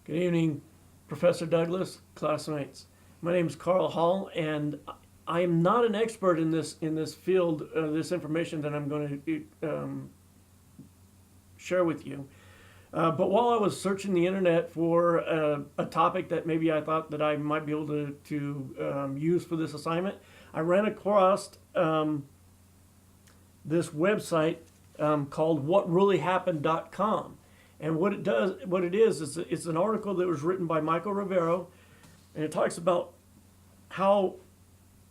Good evening, Professor Douglas, classmates. My name is Carl Hall, and I am not an expert in this field, this information that I'm going to share with you. But while I was searching the internet for a topic that maybe I thought that I might be able to use for this assignment, I ran across this website called WhatReallyHappened.com. And what it is it's an article that was written by Michael Rivero, and it talks about how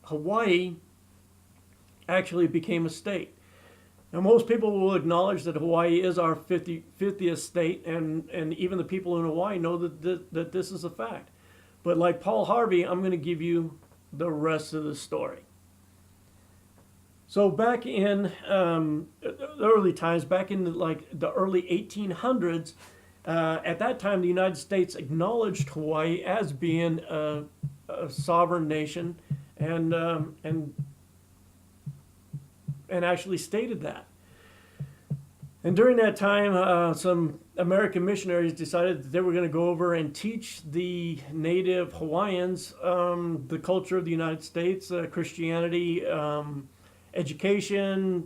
Hawaii actually became a state. Now, most people will acknowledge that Hawaii is our 50th state, and even the people in Hawaii know that this is a fact. But like Paul Harvey, I'm going to give you the rest of the story. So back in the early times, back in the early 1800s, at that time the United States acknowledged Hawaii as being a sovereign nation, and actually stated that. And during that time, some American missionaries decided that they were going to go over and teach the native Hawaiians the culture of the United States, Christianity. Education,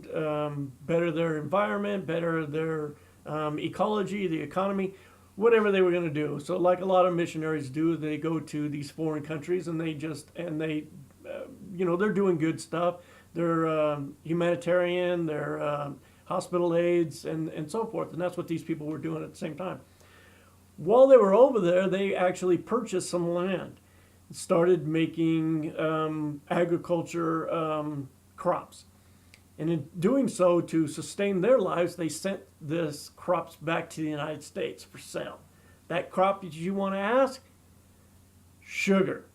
better their environment, better their ecology, the economy, whatever they were going to do. So, like a lot of missionaries do, they go to these foreign countries and they're doing good stuff. They're humanitarian, they're hospital aides, and so forth. And that's what these people were doing at the same time. While they were over there, they actually purchased some land, started making agriculture. Crops. And in doing so, to sustain their lives, they sent this crops back to the United States for sale. That crop that you want to ask? Sugar.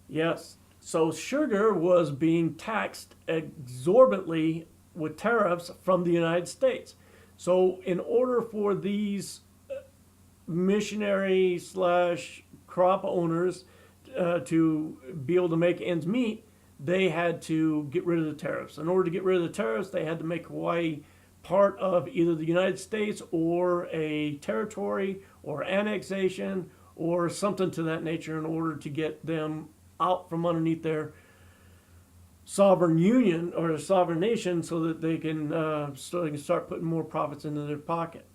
Yes. So sugar was being taxed exorbitantly with tariffs from the United States. So in order for these missionary slash crop owners to be able to make ends meet, they had to get rid of the tariffs. In order to get rid of the tariffs, they had to make Hawaii part of either the United States or a territory or annexation or something to that nature in order to get them out from underneath their sovereign union or a sovereign nation so that they can start putting more profits into their pocket.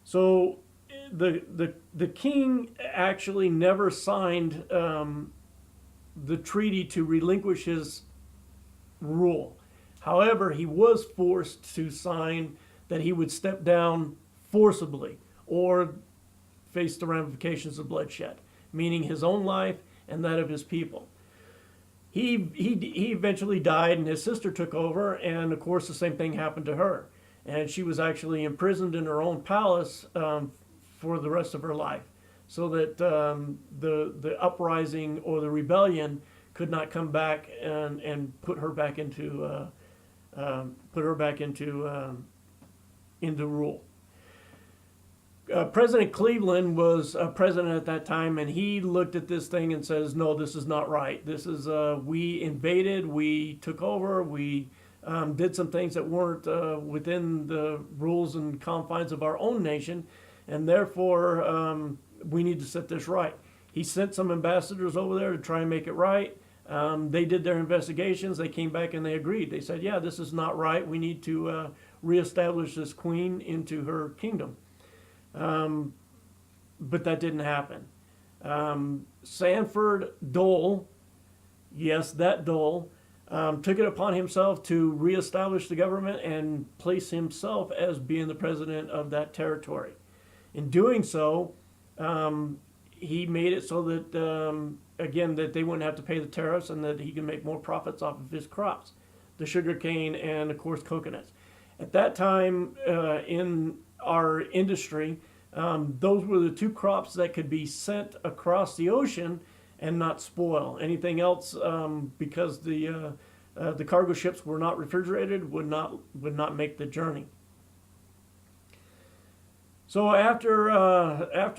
So the king actually never signed the treaty to relinquish his rule. However, he was forced to sign that he would step down forcibly or face the ramifications of bloodshed, meaning his own life and that of his people. He eventually died, and his sister took over, and of course the same thing happened to her. And she was actually imprisoned in her own palace for the rest of her life, so that the uprising or the rebellion could not come back and put her back into rule. President Cleveland was president at that time, and he looked at this thing and says, "No, this is not right. This is we invaded, we took over, we did some things that weren't within the rules and confines of our own nation, and therefore." We need to set this right. He sent some ambassadors over there to try and make it right. They did their investigations. They came back and they agreed. They said, yeah, this is not right. We need to reestablish this queen into her kingdom. But that didn't happen. Sanford Dole, yes, that Dole, took it upon himself to reestablish the government and place himself as being the president of that territory. In doing so, he made it so that, again, that they wouldn't have to pay the tariffs and that he can make more profits off of his crops, the sugar cane and, of course, coconuts. At that time in our industry, those were the two crops that could be sent across the ocean and not spoil. Anything else, because the cargo ships were not refrigerated, would not make the journey. So after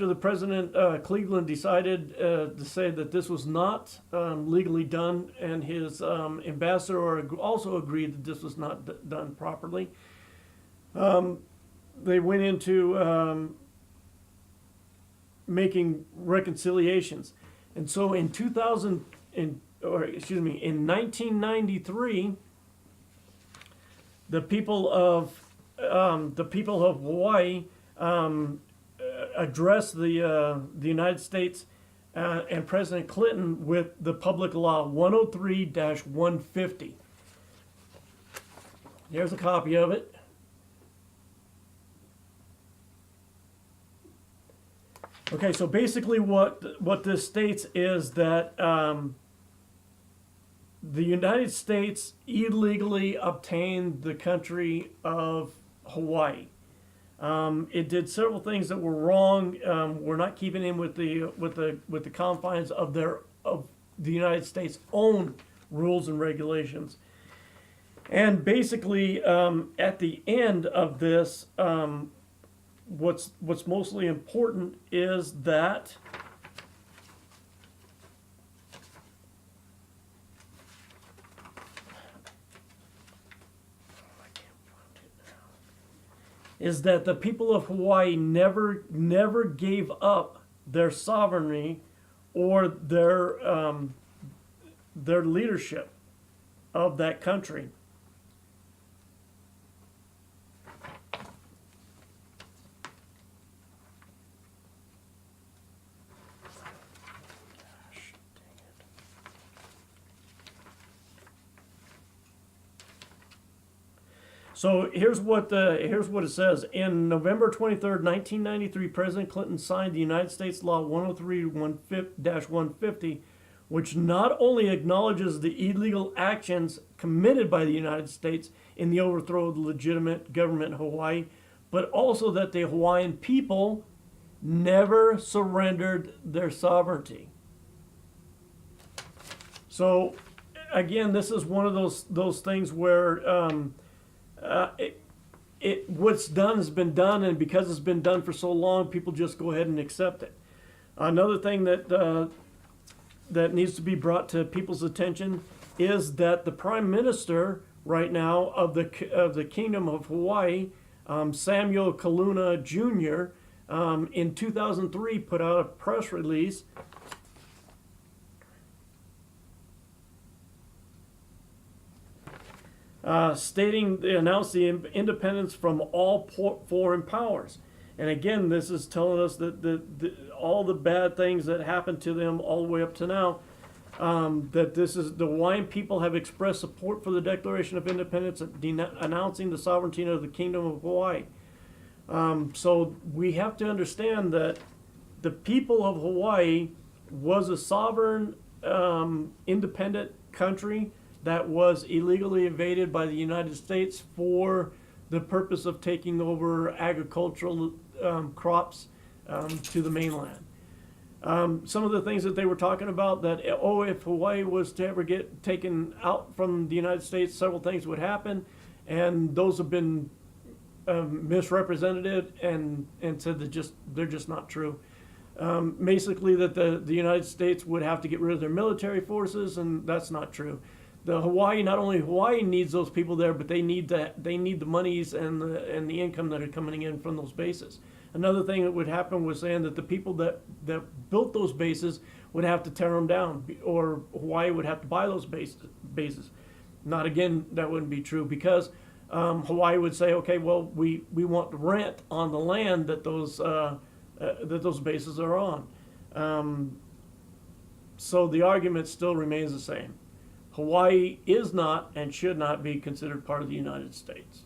the president Cleveland decided to say that this was not legally done, and his ambassador also agreed that this was not done properly, they went into making reconciliations. And so in 1993, the people of Hawaii addressed the United States and President Clinton with the Public Law 103-150. Here's a copy of it. Okay, so basically what this states is that the United States illegally obtained the country of Hawaii. It did several things that were wrong. We're not keeping in with the confines of the United States' own rules and regulations. And basically, at the end of this, what's mostly important is that the people of Hawaii never gave up their sovereignty or their leadership of that country. So here's what it says. In November 23rd, 1993, President Clinton signed the United States Law 103-150, which not only acknowledges the illegal actions committed by the United States in the overthrow of the legitimate government in Hawaii, but also that the Hawaiian people never surrendered their sovereignty. So again, this is one of those things where what's done has been done, and because it's been done for so long, people just go ahead and accept it. Another thing that needs to be brought to people's attention is that the Prime Minister right now of the Kingdom of Hawaii, Samuel Kaluna Jr., in 2003 put out a press release stating they announced the independence from all foreign powers. And again, this is telling us that all the bad things that happened to them all the way up to now, that the Hawaiian people have expressed support for the Declaration of Independence, announcing the sovereignty of the Kingdom of Hawaii. So we have to understand that the people of Hawaii was a sovereign, independent country that was illegally invaded by the United States for the purpose of taking over agricultural crops to the mainland. Some of the things that they were talking about, that, if Hawaii was to ever get taken out from the United States, several things would happen, and those have been misrepresented and said that they're just not true. Basically, that the United States would have to get rid of their military forces, and that's not true. Not only Hawaii needs those people there, but they need the monies and the income that are coming in from those bases. Another thing that would happen was saying that the people that built those bases would have to tear them down, or Hawaii would have to buy those bases. That wouldn't be true, because Hawaii would say, okay, well, we want rent on the land that those bases are on. So the argument still remains the same. Hawaii is not and should not be considered part of the United States.